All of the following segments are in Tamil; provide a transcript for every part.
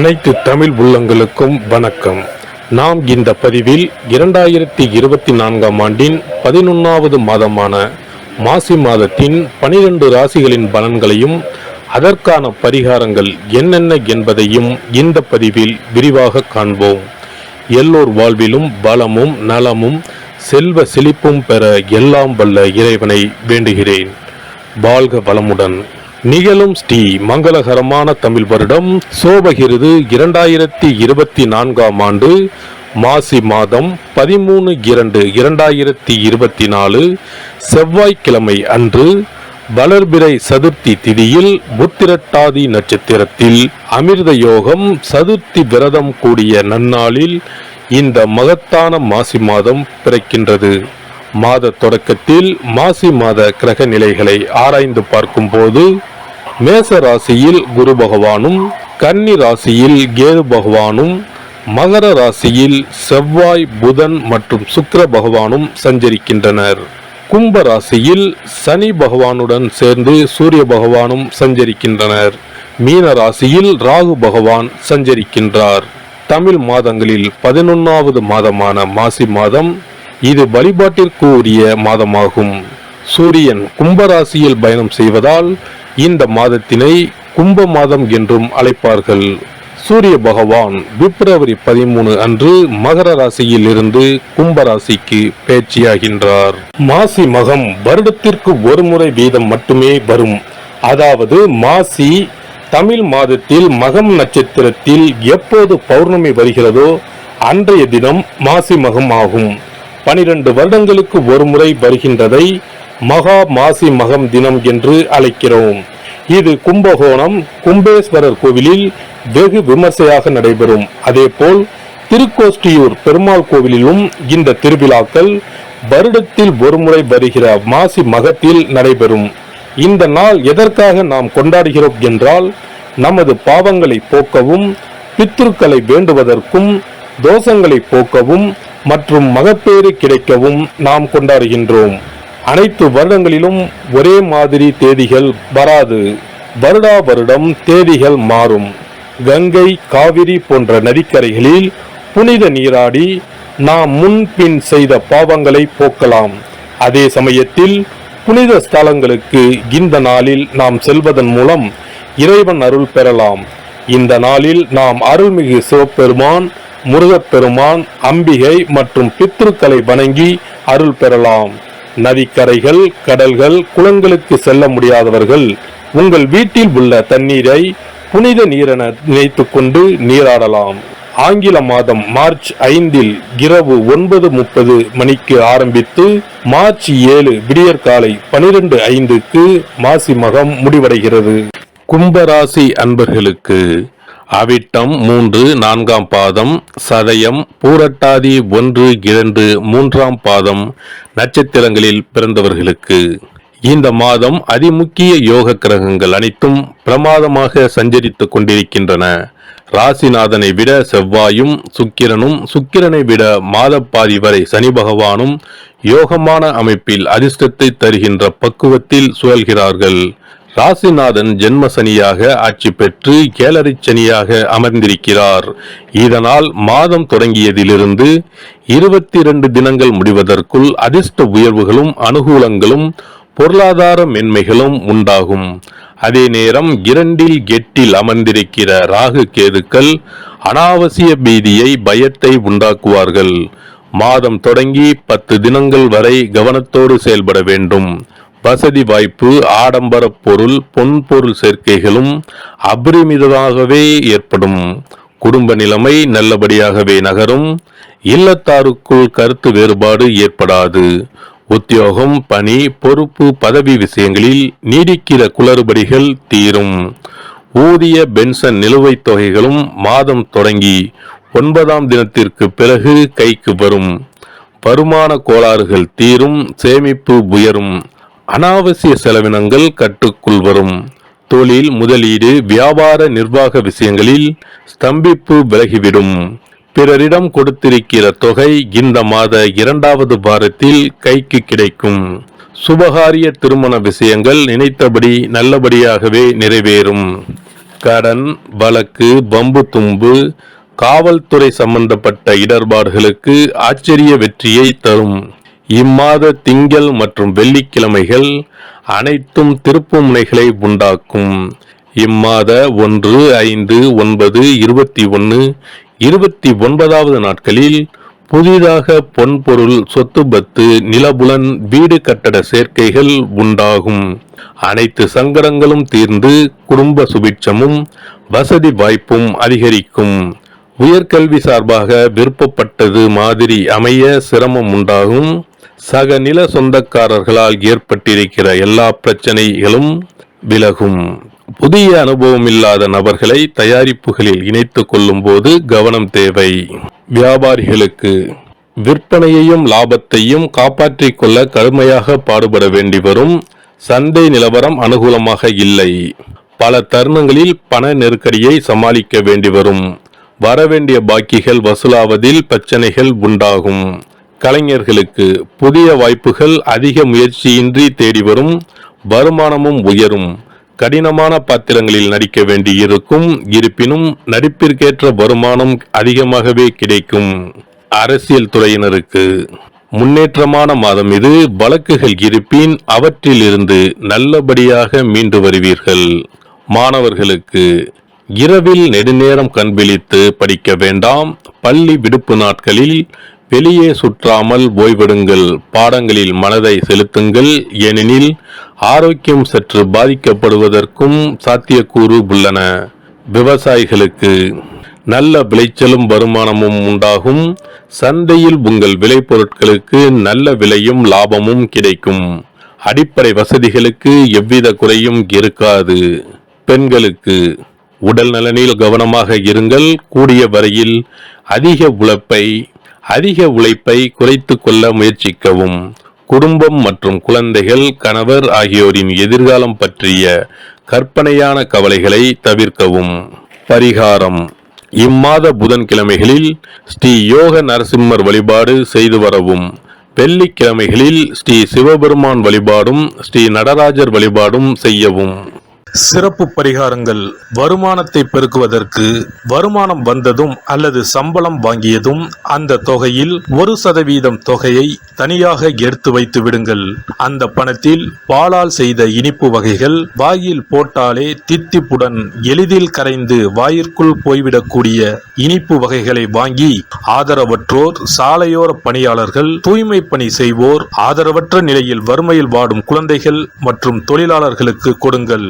அனைத்து தமிழ் உள்ளங்களுக்கும் வணக்கம். நாம் இந்த பதிவில் 2024ஆம் ஆண்டின் 11வது மாதமான மாசி மாதத்தின் 12 ராசிகளின் பலன்களையும் அதற்கான பரிகாரங்கள் என்னென்ன என்பதையும் இந்த பதிவில் விரிவாக காண்போம். எல்லோர் வாழ்விலும் பலமும் நலமும் செல்வ செழிப்பும் பெற எல்லாம் வல்ல இறைவனை வேண்டுகிறேன். வாழ்க வளமுடன். நிகழும் ஸ்ரீ மங்களகரமான தமிழ் வருடம் சோபகிருது 2024ஆம் ஆண்டு மாசி மாதம் 13/2/2024 செவ்வாய்க்கிழமை அன்று வளர்பிறை சதுர்த்தி திதியில் புத்திரட்டாதி நட்சத்திரத்தில் அமிர்த யோகம் சதுர்த்தி விரதம் கூடிய நன்னாளில் இந்த மகத்தான மாசி மாதம் பிறக்கின்றது. மாத தொடக்கத்தில் மாசி மாத கிரக நிலைகளை ஆராய்ந்து பார்க்கும் போது மேச ராசியில் குரு பகவானும், கன்னி ராசியில் கேது பகவானும், மகர ராசியில் செவ்வாய், புதன் மற்றும் சுக்கிர பகவானும் சஞ்சரிக்கின்றனர். கும்ப ராசியில் சனி பகவானுடன் சேர்ந்து சூரிய பகவானும் சஞ்சரிக்கின்றனர். மீன ராசியில் ராகு பகவான் சஞ்சரிக்கின்றார். தமிழ் மாதங்களில் 11வது மாதமான மாசி மாதம் இது வழிபாட்டிற்கு உரிய மாதமாகும். சூரியன் கும்பராசியில் பயணம் செய்வதால் இந்த மாதத்தினை கும்ப மாதம் என்றும் அழைப்பார்கள். சூரிய பகவான் பிப்ரவரி 13 அன்று மகர ராசியில் இருந்து கும்பராசிக்கு பேச்சியாகின்றார். மாசி மகம் வருடத்திற்கு ஒரு முறை வீதம் மட்டுமே வரும். அதாவது மாசி தமிழ் மாதத்தில் மகம் நட்சத்திரத்தில் எப்போது பௌர்ணமி வருகிறதோ அன்றைய தினம் மாசி மகம் ஆகும். 12 வருடங்களுக்கு ஒரு முறை வருகின்றதை மகா மாசி மகம் தினம் என்று அழைக்கிறோம். இது கும்பகோணம் கும்பேஸ்வரர் கோவிலில் வெகு விமர்சையாக நடைபெறும். அதேபோல் திருக்கோஷ்டியூர் பெருமாள் கோவிலிலும் இந்த திருவிழாக்கள் வருடத்தில் ஒருமுறை வருகிற மாசி மகத்தில் நடைபெறும். இந்த நாள் எதற்காக நாம் கொண்டாடுகிறோம் என்றால், நமது பாவங்களை போக்கவும், பித்ருக்களை வேண்டுவதற்கும், தோஷங்களை போக்கவும் மற்றும் மகப்பேறு கிடைக்கவும் நாம் கொண்டாடுகின்றோம். அனைத்து வருடங்களிலும் ஒரே மாதிரி தேதிகள் வராது. வருடா வருடம் தேதிகள் மாறும். கங்கை, காவிரி போன்ற நதிக்கரைகளில் புனித நீராடி நாம் முன்பின் செய்த பாவங்களை போக்கலாம். அதே சமயத்தில் புனித ஸ்தலங்களுக்கு இந்த நாளில் நாம் செல்வதன் மூலம் இறைவன் அருள் பெறலாம். இந்த நாளில் நாம் அருள்மிகு சிவபெருமான், முருகப்பெருமான், அம்பிகை மற்றும் பித்ருக்களை வணங்கி அருள் பெறலாம். நதிக்கரைகள், கடல்கள், குளங்களுக்கு செல்ல முடியாதவர்கள் உங்கள் வீட்டில் உள்ள தண்ணீரை புனித நீரென நினைத்து கொண்டு நீராடலாம். ஆங்கில மாதம் மார்ச் 5 இரவு 9:30 மணிக்கு ஆரம்பித்து மார்ச் 7 விடியற்காலை 12:05 மாசி மகம் முடிவடைகிறது. கும்பராசி அன்பர்களுக்கு அவிட்டம் 3, 4ஆம் பாதம், சதயம், பூரட்டாதி 1, 2, 3ஆம் பாதம் நட்சத்திரங்களில் பிறந்தவர்களுக்கு இந்த மாதம் அதிமுக்கிய யோக கிரகங்கள் அனைத்தும் பிரமாதமாக சஞ்சரித்துக் கொண்டிருக்கின்றன. ராசிநாதனை விட செவ்வாயும் சுக்கிரனும், சுக்கிரனை விட மாதப்பாதி வரை சனி பகவானும் யோகமான அமைப்பில் அதிர்ஷ்டத்தை தருகின்ற பக்குவத்தில் சுழல்கிறார்கள். ராசிநாதன் ஜென்ம சனியாக ஆட்சி பெற்று 7.5 சனியாக அமர்ந்திருக்கிறார். இதனால் மாதம் தொடங்கியதிலிருந்து 22 தினங்கள் முடிவதற்குள் அதிர்ஷ்ட உயர்வுகளும் அனுகூலங்களும் பொருளாதார மென்மைகளும் உண்டாகும். அதே நேரம் 2 8 அமர்ந்திருக்கிற ராகு கேதுக்கள் அனாவசிய பீதியை, பயத்தை உண்டாக்குவார்கள். மாதம் தொடங்கி 10 தினங்கள் வரை கவனத்தோடு செயல்பட வேண்டும். வசதி வாய்ப்பு, ஆடம்பர பொருள், பொன்பொருள் சேர்க்கைகளும் அபரிமிதமாகவே ஏற்படும். குடும்ப நிலைமை நல்லபடியாகவே நகரும். இல்லத்தாருக்குள் கருத்து வேறுபாடு ஏற்படாது. உத்தியோகம், பணி, பொறுப்பு, பதவி விஷயங்களில் நீடிக்கிற குளறுபடிகள் தீரும். ஊதிய, பென்ஷன் நிலுவைத் தொகைகளும் மாதம் தொடங்கி 9ஆம் தினத்திற்கு பிறகு கைக்கு வரும். வருமான கோளாறுகள் தீரும். சேமிப்பு உயரும். அனாவசிய செலவினங்கள் கட்டுக்குள் வரும். தொழில், முதலீடு, வியாபார, நிர்வாக விஷயங்களில் ஸ்தம்பிப்பு விலகிவிடும். பிறரிடம் கொடுத்திருக்கிற தொகை இந்த மாத 2வது வாரத்தில் கைக்கு கிடைக்கும். சுபகாரிய திருமண விஷயங்கள் நினைத்தபடி நல்லபடியாகவே நிறைவேறும். கடன், வழக்கு, வம்பு தும்பு, காவல்துறை சம்பந்தப்பட்ட இடர்பாடுகளுக்கு ஆச்சரிய வெற்றியை தரும். இம்மாத திங்கள் மற்றும் வெள்ளிக்கிழமைகள் அனைத்தும் திருப்பு முனைகளை உண்டாக்கும். இம்மாத 1, 5, 9, 21, 29வது நாட்களில் புதிதாக பொன்பொருள், சொத்து பத்து, நிலபுலன், வீடு கட்டட சேர்க்கைகள் உண்டாகும். அனைத்து சங்கடங்களும் தீர்ந்து குடும்ப சுபிட்சமும் வசதி வாய்ப்பும் அதிகரிக்கும். உயர்கல்வி சார்பாக விருப்பப்பட்டது மாதிரி அமைய சிரமம் உண்டாகும். சக நில சொந்தக்காரர்களால் ஏற்பட்டிருக்கிற எல்லா பிரச்சனைகளும் விலகும். புதிய அனுபவம் இல்லாத நபர்களை தயாரிப்புகளில் இணைத்துக் கொள்ளும் போது கவனம் தேவை. வியாபாரிகளுக்கு விற்பனையையும் லாபத்தையும் காப்பாற்றிக் கொள்ள கடுமையாக பாடுபட வேண்டி வரும். சந்தை நிலவரம் அனுகூலமாக இல்லை. பல தருணங்களில் பண நெருக்கடியை சமாளிக்க வேண்டி வரும். வரவேண்டிய பாக்கிகள் வசூலாவதில் பிரச்சனைகள் உண்டாகும். கலைஞர்களுக்கு புதிய வாய்ப்புகள் அதிக முயற்சியின்றி தேடி வரும். வருமானமும் உயரும். கடினமான பாத்திரங்களில் நடிக்க வேண்டி இருக்கும். இருப்பினும் நடிப்பிற்கேற்ற வருமானம் அதிகமாகவே கிடைக்கும். அரசியல் துறையினருக்கு முன்னேற்றமான மாதம் இது. வழக்குகள் இருப்பின் அவற்றிலிருந்து நல்லபடியாக மீண்டு வருவீர்கள். மாணவர்களுக்கு இரவில் நெடுநேரம் கண் விழித்து படிக்க வேண்டாம். பள்ளி விடுப்பு நாட்களில் வெளியே சுற்றாமல் ஓய்வெடுங்கள். பாடங்களில் மனதை செலுத்துங்கள். ஏனெனில் ஆரோக்கியம் சற்று பாதிக்கப்படுவதற்கும் சாத்தியக்கூறு உள்ளன. விவசாயிகளுக்கு நல்ல விளைச்சலும் வருமானமும் உண்டாகும். சந்தையில் உங்கள் விளைபொருட்களுக்கு நல்ல விலையும் லாபமும் கிடைக்கும். அடிப்படை வசதிகளுக்கு எவ்வித குறையும் இருக்காது. பெண்களுக்கு உடல் நலனில் கவனமாக இருங்கள். கூடிய வரையில் அதிக உழைப்பை குறைத்து கொள்ள முயற்சிக்கவும். குடும்பம் மற்றும் குழந்தைகள், கணவர் ஆகியோரின் எதிர்காலம் பற்றிய கற்பனையான கவலைகளை தவிர்க்கவும். பரிகாரம்: இம்மாத புதன்கிழமைகளில் ஸ்ரீ யோக நரசிம்மர் வழிபாடு செய்து வரவும். வெள்ளிக்கிழமைகளில் ஸ்ரீ சிவபெருமான் வழிபாடும் ஸ்ரீ நடராஜர் வழிபாடும் செய்யவும். சிறப்பு பரிகாரங்கள்: வருமானத்தை பெருக்குவதற்கு வருமானம் வந்ததும் அல்லது சம்பளம் வாங்கியதும் அந்த தொகையில் 1% தொகையை தனியாக எடுத்து வைத்து விடுங்கள். அந்த பணத்தில் பாலால் செய்த இனிப்பு வகைகள், வாயில் போட்டாலே தித்திப்புடன் எளிதில் கரைந்து வாயிற்குள் போய்விடக்கூடிய இனிப்பு வகைகளை வாங்கி ஆதரவற்றோர், சாலையோர பணியாளர்கள், தூய்மை பணி செய்வோர், ஆதரவற்ற நிலையில் வறுமையில் வாடும் குழந்தைகள் மற்றும் தொழிலாளர்களுக்கு கொடுங்கள்.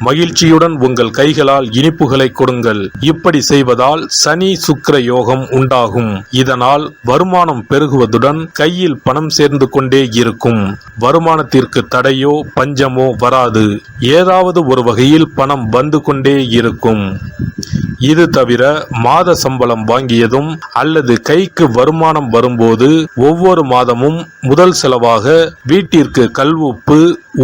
மகிழ்ச்சியுடன் உங்கள் கைகளால் இனிப்புகளை கொடுங்கள். இப்படி செய்வதால் சனி சுக்கிர யோகம் உண்டாகும். இதனால் வருமானம் பெருகுவதுடன் கையில் பணம் சேர்ந்து கொண்டே இருக்கும். வருமானத்திற்கு தடையோ பஞ்சமோ வராது. ஏதாவது ஒரு வகையில் பணம் வந்து கொண்டே இருக்கும். இது தவிர மாத சம்பளம் வாங்கியதும் அல்லது கைக்கு வருமானம் வரும்போது ஒவ்வொரு மாதமும் முதல் செலவாக வீட்டிற்கு கல்லுப்பு,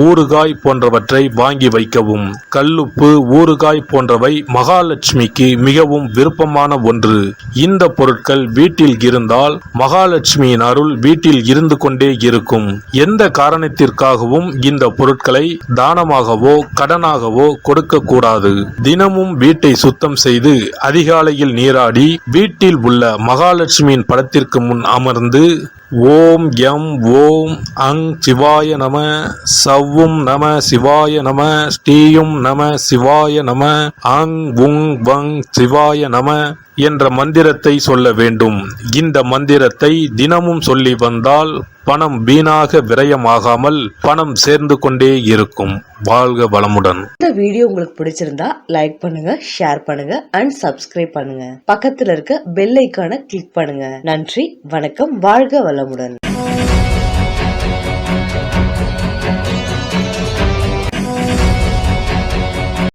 ஊறுகாய் போன்றவற்றை வாங்கி வைக்கவும். கல்லுப்பு, ஊறுகாய் போன்றவை மகாலட்சுமிக்கு மிகவும் விருப்பமான ஒன்று. இந்த பொருட்கள் வீட்டில் இருந்தால் மகாலட்சுமியின் அருள் வீட்டில் இருந்து கொண்டே இருக்கும். எந்த காரணத்திற்காகவும் இந்த பொருட்களை தானமாகவோ கடனாகவோ கொடுக்க கூடாது. தினமும் வீட்டை சுத்தம் செய்து அதிகாலையில் நீராடி வீட்டில் உள்ள மகாலட்சுமியின் படத்திற்கு முன் அமர்ந்து ஓம் யம் ஓம் அங் சிவாய நம, சவ்வும் நம சிவாய நம, ஸ்ரீயும் நம சிவாய நம, அங் உங் வங் சிவாய நம என்ற மந்திரத்தை சொல்ல வேண்டும். இந்த மந்திரத்தை தினமும் சொல்லி வந்தால் பணம் வீணாக விரயமாகாமல் பணம் சேர்ந்து கொண்டே இருக்கும். வாழ்க வளமுடன். இந்த வீடியோ உங்களுக்கு பிடிச்சிருந்தா லைக் பண்ணுங்க, ஷேர் பண்ணுங்க அண்ட் சப்ஸ்கிரைப் பண்ணுங்க. பக்கத்துல இருக்க பெல் ஐகானை கிளிக் பண்ணுங்க. நன்றி, வணக்கம், வாழ்க வளமுடன்.